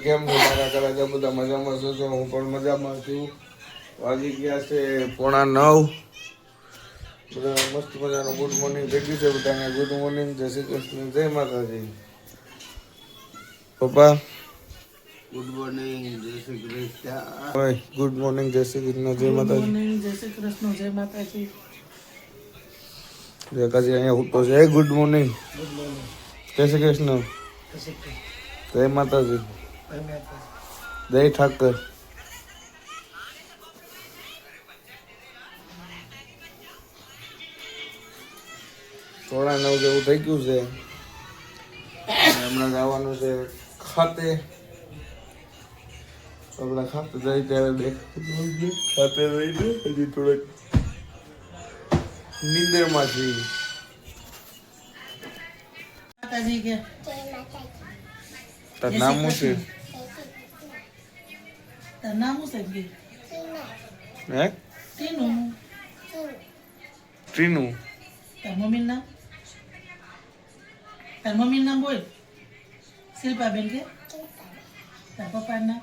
કેમ નહીં મારા કરાજા બધા મજામાં છો? હું પણ મજામાં છું. વાગી ગયા છે 8:45. બધા મસ્ત મજાનો ગુડ મોર્નિંગ થઈ ગયું છે બધાને. ગુડ મોર્નિંગ, જય શ્રી કૃષ્ણ, જય માતાજી. પપ્પા ગુડ મોર્નિંગ, જય શ્રી કૃષ્ણ. ઓય ગુડ મોર્નિંગ, જય શ્રી કૃષ્ણ, જય માતાજી. જય શ્રી કૃષ્ણ, જય માતાજી. કાજી અહીંયા ઉઠતો છે. ગુડ મોર્નિંગ, જય શ્રી કૃષ્ણ, જય માતાજી, જય ઠાકર. થોડા 9 જેવું થઈ ગયું છે. હમણાં જવાનું છે ખાતે. આપણા ખાતે જઈ ત્યારે ખાતે રહીને હજી થોડેક નીંદરમાં છીએ. માતાજી કે તાર નામ શું છે? તાર નામ શું છે? હે ટીનું. ટ્રીનુ. તાર મમ્મીનું નામ? તાર મમ્મીનું નામ બોલ. શિલ્પાબેન કે? તાર પપ્પાનું નામ?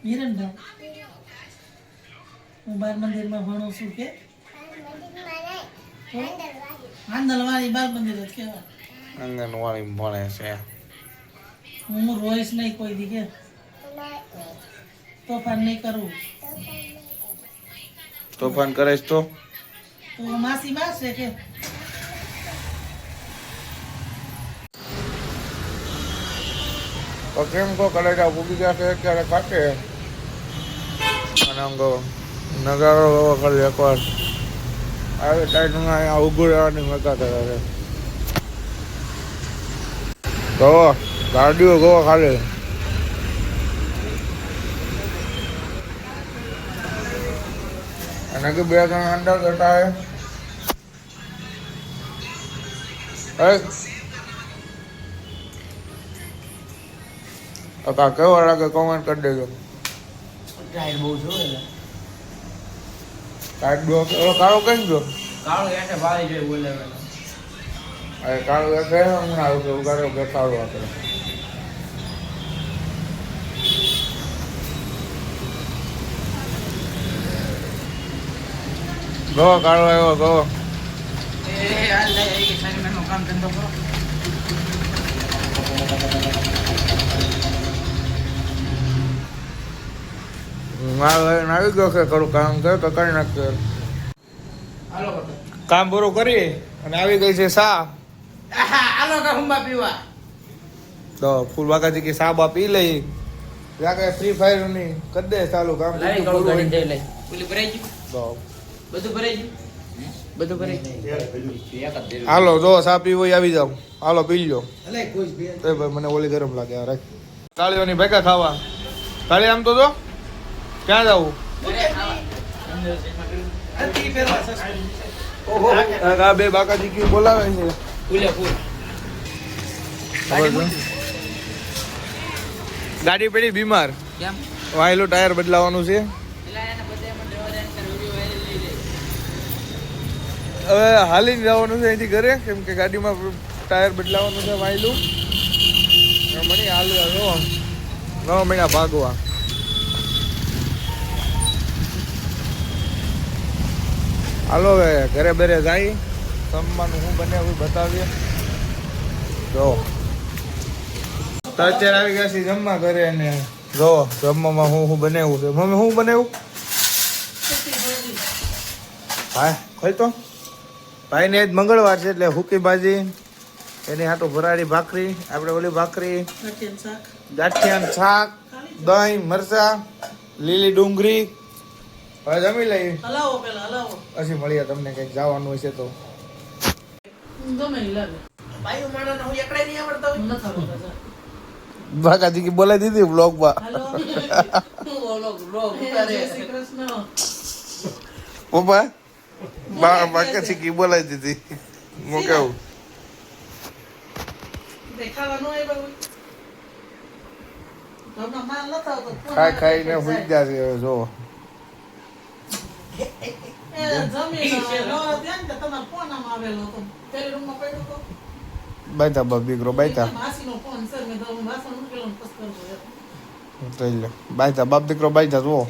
હિરણભાઈ. હું બાળ મંદિરમાં ભણું છું કે? આંદલવાડી બાળ મંદિર જ કહેવાય. આંગણવાડી ભણે છે. હું રોઈશ નહીં કોઈ દી કે તોફાન નહીં કરવું. તોફાન કરે છે તો તો માસી મારશે કે? કેમ કો કલેજા ભૂગી ગયા છે અત્યારે ખાતે. અને આમ કહો નગારો ખાલી એકવાર આવી ટાઈટમાં અહીંયા ઊભું રહેવાની મજા કરે છે. ગો ગાડીઓ ગો ખાલી. અને કે 2 જણ અંદર જતા હે કા કેવો લાગે કોમેન્ટ કરી દેજો. ટાઈટ બહુ જોવે ને. કાઢ દો. કાળો કઈ ગયો? કાળો એટલે ભાઈ જોઈ બોલે. અરે કાળો એટલે હમણાં આવશે ઉગાડો બેસાડો આપણે. ગો કાળો આવ્યો ગો. એ હાલ લે એ સાઈડમાં કામ ધંધો કરો. મારે આવી ગયો છે ખરું કામ છે તો કરી નાખશે. હાલો કાકા. કામ પૂરું કરી અને આવી ગઈ છે સા. હાલો કા હુંબા પીવા. તો ફૂલ વાકાજી કે સા બા પી લઈ. ત્યાં કઈ ફ્રી ફાયર ની કરી દે ચાલુ કામ. લાઈ કાળો ગાડી દે લે. ઓલી ભરાઈ ગયું? તો બધું ભરાઈ ગયું? બધું ભરાઈ ગયું. હાલો જો સા પીવો હોય આવી જાવ. હાલો પી લો. અલે કોઈ બે. એ ભાઈ મને ઓલી ગરમ લાગે યાર. કાળીઓની ભેગા ખાવા. કાળી આમ તો જો ક્યાં જવું? ઓહો આ બે બાકાજી કી બોલાવે છે. ફૂલે ફૂલ. ગાડી પડી બીમાર. કેમ? વાયલું ટાયર બદલાવાનું છે. હવે હાલીને જવાનું છે અહીંથી ઘરે કેમ કે ગાડીમાં ટાયર બદલાવાનું છે વાયલું. મને હાલવા જો 9 મહિના ભાગવા. હાલો હવે ઘરે બેરે જાય. જમવાનું શું બને એવું બતાવીએ. જો તો અત્યારે આવી ગયા છે જમવા ઘરે અને જો જમવામાં શું બનાવ્યું છે. મમ્મી શું બનાવ્યું? હા ખોઈ તો ભાઈને આજ મંગળવાર છે એટલે હુકી ભાજી એની હાટું ભરાડી ભાખરી આપણે ઓલી ભાખરી ગાંઠિયાનું શાક દહીં મરચા લીલી ડુંગળી. હવે જમી લઈ હલાવો પેલા હલાવો. પછી મળીએ તમને કંઈક જવાનું હશે તો. ગમે ઈ લાગે. ભાઈ માણસને હું એકડે નહીં આવડતો હોય. નથી આવડતા. બાકાજી કી બોલાવી દીધી બ્લોગમાં. હલો. ઓલો બ્લોગ ઉતારે. જય શ્રી કૃષ્ણ. પપ્પા બાકાજી કી બોલાવી દીધી. હું કહું દેખાવા ન આવ્યા હોય. તમને માલ નથી આવતો. ખાઈ ખાઈને સુઈ ગયા છે હવે જો. એ જમીન નો ધ્યાન કે તમારો ફોન આમ આવેલો હતો. પેલી રૂમમાં પડ્યો હતો. બાયતા બાપ દીકરો બાયતા માસીનો ફોન સર મેં તો વાસણ મૂકેલો ને પસ કરજો થઈ લે બાયતા બાપ દીકરો બાયતા જુઓ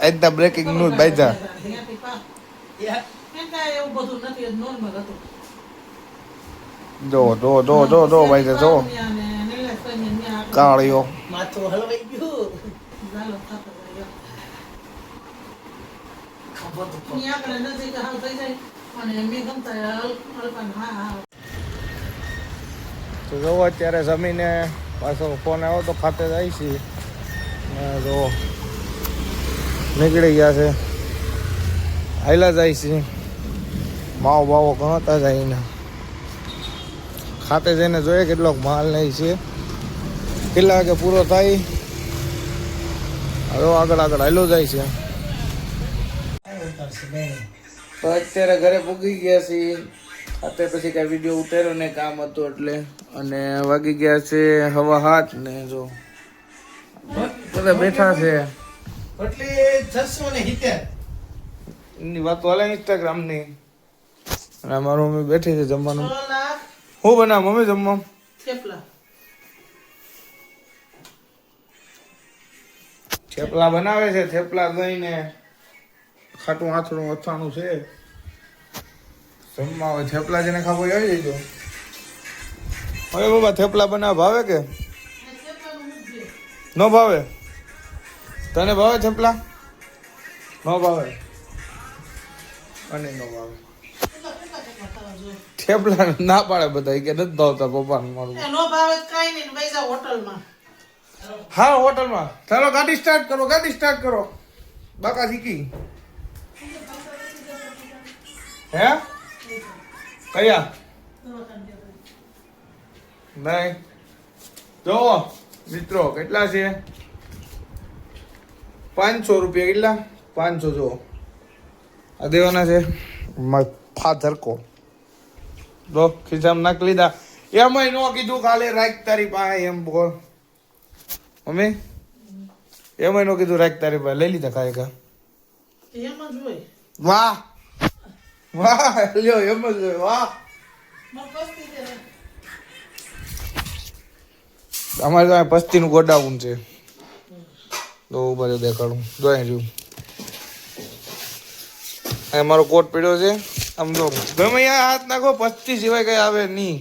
એકદમ બ્રેકિંગ ન્યૂઝ બાયતા એવું બધું નથી નોર્મલ હતું જો બાયતા જો કાળીઓ માથું હલવાઈ ગયું ચાલો ખાતો અહીંયા આગળ નજીક હાવ થઈ જાય અને મેં ગમતા હલકા હા તો જોવો અત્યારે જમીને પાછો ફોન આવ્યો તો ખાતે જાય છે ને જો નીકળી ગયા છે આયલા જાય છે માવો બાવો ગણતા જાય ને ખાતે જઈને જોઈએ કેટલોક માલ નહીં છે કેટલા વાગે પૂરો થાય હવે આગળ હાલો જાય છે તો અત્યારે ઘરે પૂગી ગયા છીએ ખાતે પછી કઈ વિડીયો ઉતાર્યો ને કામ હતું એટલે અને વાગી ગયા છે 7:30 ને જો બધા બેઠા છે એની વાતો હાલે ઇન્સ્ટાગ્રામ ની અને મારી મમ્મી બેઠી છે જમવાનું હું બનાવ મમ્મી જમવા થેપલા બનાવે છે થેપલા દઈને ખાટું આથડું અથાણું છે જમવા હવે થેપલા જેને ખાવો આવી જઈજો હવે બાબા થેપલા બનાવ ભાવે કે ન ભાવે તને ભાવે થેપલા ન ભાવે અને ન ભાવે થેપલા ના પાડે બધા કે નથી ભાવતા પપ્પા મારું નો ભાવે કઈ નહીં ભાઈ જા હોટલમાં હા હોટલમાં ચાલો ગાડી સ્ટાર્ટ કરો બાકા શીખી હે કયા નહીં જો મિત્રો કેટલા છે 500 રૂપિયા કેટલા 500 જો આ દેવાના છે ફાધર કો લો ખીચામાં નાખ લીધા એમાંય નો કીધું કાલે રાખ તારી પાસે એમ બોલ મમ્મી એમાંય નો કીધું રાખ તારી પાસે લઈ લીધા કાંઈ કા એમ જ હોય વાહ લ્યો એમ જ હોય વાહ અમારે તો પસ્તી નું ગોડાઉન છે તો બધું દેખાડું જોઈ રહ્યું મારો કોટ પીડ્યો છે આમ જો ગમે ત્યાં હાથ નાખો 25 સિવાય કઈ આવે નહીં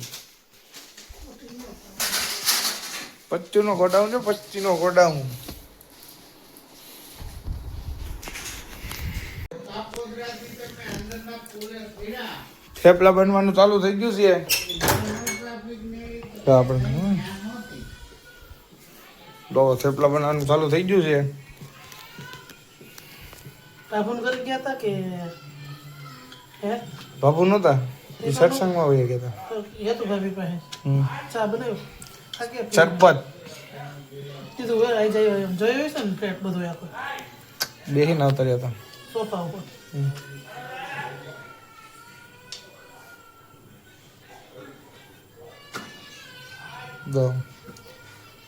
25 નો ગોડાઉન છે 25 નો ગોડાઉન થેપલા બનવાનું ચાલુ થઈ ગયું છે તો આપણે થેપલા બનાવવાનું ચાલુ થઈ ગયું છે ફોન કરી ગયા હતા કે હે બાપુ નહોતા એ સત્સંગમાં વહી ગયા એ તો ભાભી પાસે ચા બનાવ્યો સરબત કીધું વે આવી જાય એમ જોયું હશે ને ફ્લેટ બધું આખો બેહીને આવતા હતા સોફા ઉપર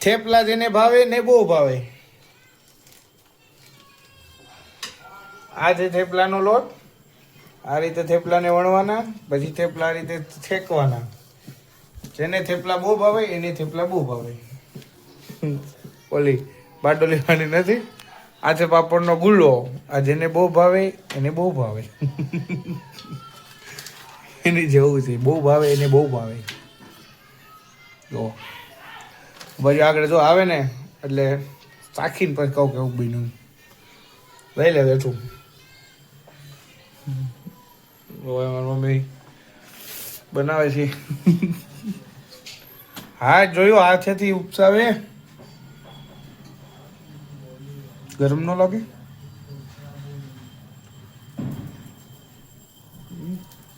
થેપલા જેને ભાવે ને બહુ ભાવે આ છે થેપલાનો લોટ આ રીતે થેપલાને વણવાના પછી થેપલા આ રીતે થેકવાના જેને થેપલા બહુ ભાવે એને થેપલા બહુ ભાવે ઓલી બાટોલી વાળી નથી આ છે પાપડનો ગુલ્લો આ જેને બહુ ભાવે એને બહુ ભાવે એની જેવું છે બહુ ભાવે એને બહુ ભાવે જો પછી આગળ જો આવે ને એટલે ચાખીને પછી કહું કેવું બન્યું લઈ લે બેઠું મારી મમ્મી બનાવે છે હા જોયું હાથેથી ઉપસાવે ગરમ ન લાગે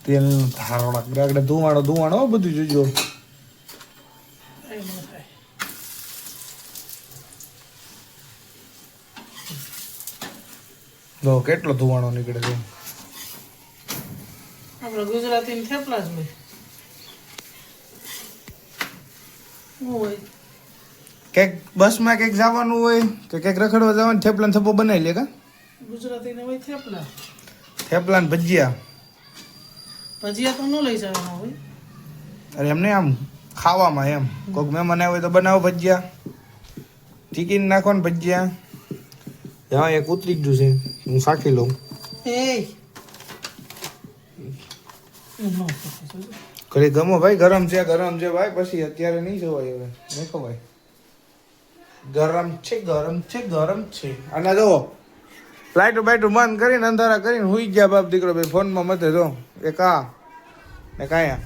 તેલ ધારો આગળ ધુવાણો બધું જોજો જો કેટલો ધુવાણો નીકળે છે આપણે ગુજરાતી થેપલા જ હોય ક્યાંક બસમાં ક્યાંક જવાનું હોય કે ક્યાંક રખડવા જવાનું થેપલા થપ્પો બનાવી લે કા ગુજરાતી ને હોય થેપલા થેપલા ને ભજીયા ભજીયા તો ન લઈ જવાના હોય. અરે એમને આમ ખાવામાં એમ કોઈક મહેમાન આવે તો બનાવો ભજીયા ચીકીને નાખો ને ભજીયા. હા એક ઉતરી ગયું છે હું સાખી લઉં. એ ઘરે ગમો ભાઈ ગરમ છે ભાઈ પછી અત્યારે નહીં જવાય હવે નહીં ખવાય. ગરમ છે અને જો લાઈટો બાઈટો બંધ કરીને અંધારા કરીને હુઈ ગયા બાપ દીકરો ભાઈ ફોનમાં મતે જો એક આ ને કાયા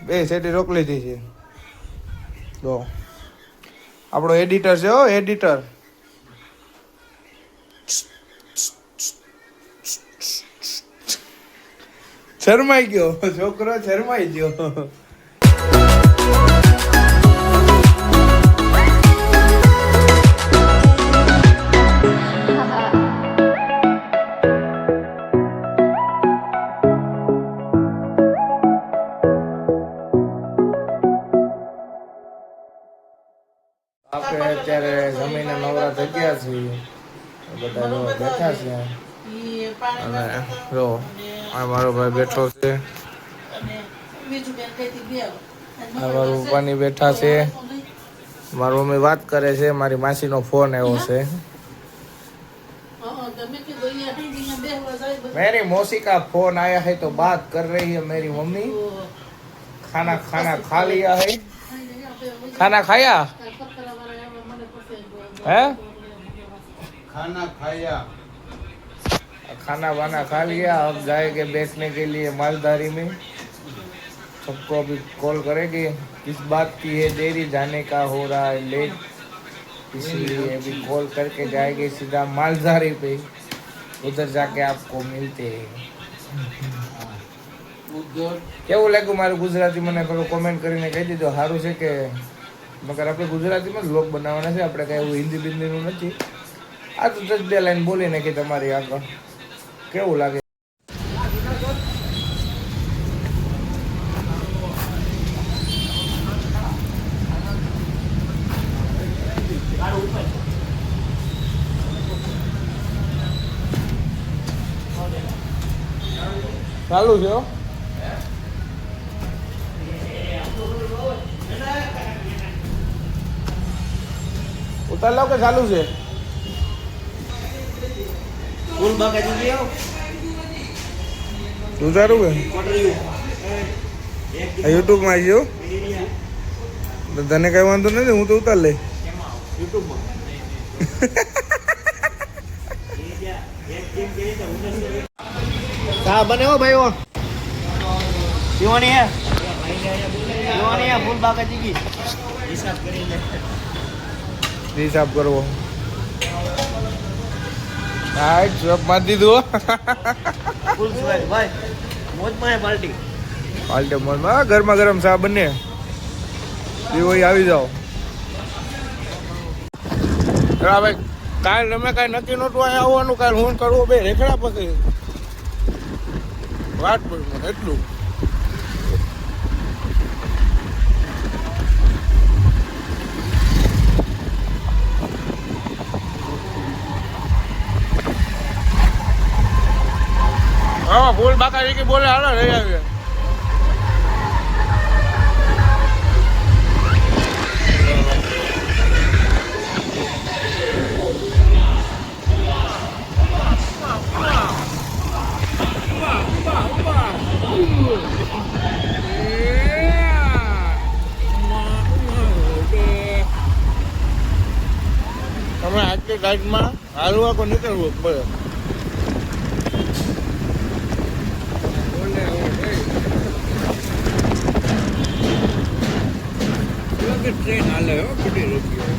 બે સેટી રોક લીધી છે. જો આપણો એડિટર છે હો એડિટર. શરમાઈ ગયો છોકરો શરમાઈ ગયો. આપણે અત્યારે જમીને નવરા થઈ ગયા છીએ બધા જો બેઠા છે ઈ પાણી અને જો આ મારો ભાઈ બેઠો છે અને બીજું બેન કઈથી બે આ મારું પપ્પાની બેઠા છે મારી મમ્મી વાત કરે છે મારી માસીનો ફોન આવ્યો છે. તમે કીધું અહીંયા બેહવા જાય બધું. मेरी मौसी का फोन आया है तो बात कर रही है मेरी मम्मी. खाना खा लिया है. खाना खाया है खाना वाना खा लिया. अब जाएंगे बैठने के लिए मालधारी में. सबको अभी कॉल करेंगे किस बात की है देरी जाने का हो रहा है लेट इसलिए अभी कॉल करके जाएंगे सीधा मालधारी पे उधर जाके आपको मिलते हैं. કેવું લાગ્યું મારું ગુજરાતી મને પેલો કોમેન્ટ કરીને કહી દીધો સારું છે કે મગર આપણે ગુજરાતીમાં જ વ્લોગ બનાવવાના છે આપણે કઈ એવું હિન્દી બિંદીનું નથી. આ તો જસ્ટ બે લાઈન બોલી નાખી તમારી આગળ. કેવું લાગે? ચાલુ છે હો. ઉતાર લો કે ચાલુ છે? ઉતારું કે યુટ્યુબ માં આવી ગયો તને કઈ વાંધો નથી હું તો ઉતાર લઈ. ચા બને હો ભાઈઓ પીવાની હે ફૂલ બાકાજી કી હિસાબ કરવો. હા જોબ માર દીધું ફૂલ સ્વેગ ભાઈ મોજમાં હે પાર્ટી પાલટે મોલમાં ગરમા ગરમ ચા બને પીવો આવી જાઓ. ભાઈ કાલ તમે કઈ નક્કી નહોતું અહીંયા આવવાનું કાલ હું કરવું બે રેખડા પછી વાત પડ્યું એટલું. હા ફૂલ બાકા કે બોલે હાલો રહી આવી. તમે આજની ટાઈટમાં હાલવા કો નીકળવું પડે. ટ્રેન હાલે હો કેટલી રૂપિયો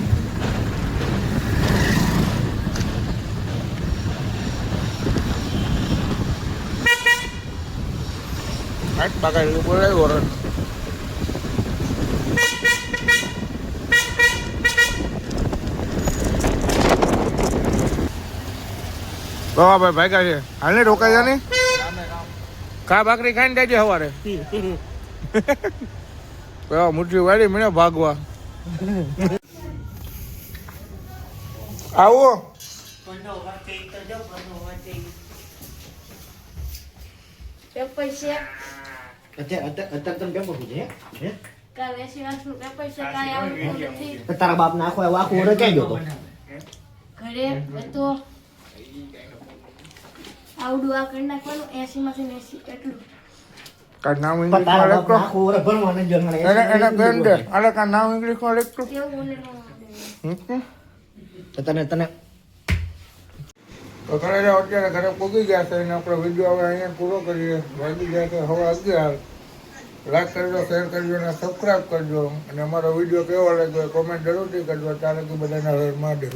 આઠ બાકા બોલાવ્યો રન. બાબા ભાઈ ભાગ્યા છે હાલ ને રોકાઈ જા ને કા ભાખરી ખાઈને જાય સવારે મુઠ્ઠી વાળી મને ભાગવા આવો. અત્યારે તમે કેમ પૂછું છે હે કાલે 80 વર્ષનું પેપર છે કાંઈ આવડતું નથી. તારા બાપ ને આખો ઓરે ક્યાં ગયો તો ઘરે હતો આવડું આ કરી નાખવાનું 80 માંથી 80 એટલું. કાંઈ નામ પણ ઇંગ્લિશમાં તારા બાપ લખતો આખો ઓરે ભણવા ન ગયો એને બેન દે આલે કાંઈ નામ ઇંગ્લિશમાં લખતો કેવું બોલે ન આવડે. તને તો ઘરે જાઓ, અત્યારે ઘરે પૂગી ગયા છે અને આપણો વિડીયો હવે અહીંયા પૂરો કરીએ. વાગી ગયા છે હવે 11. લાઈક કરજો, શેર કરજો અને સબસ્ક્રાઈબ કરજો અને અમારો વિડીયો કેવો લાગ્યો કોમેન્ટ જરૂરથી કરજો. ત્યારે બધાને હવે મહાદેવ.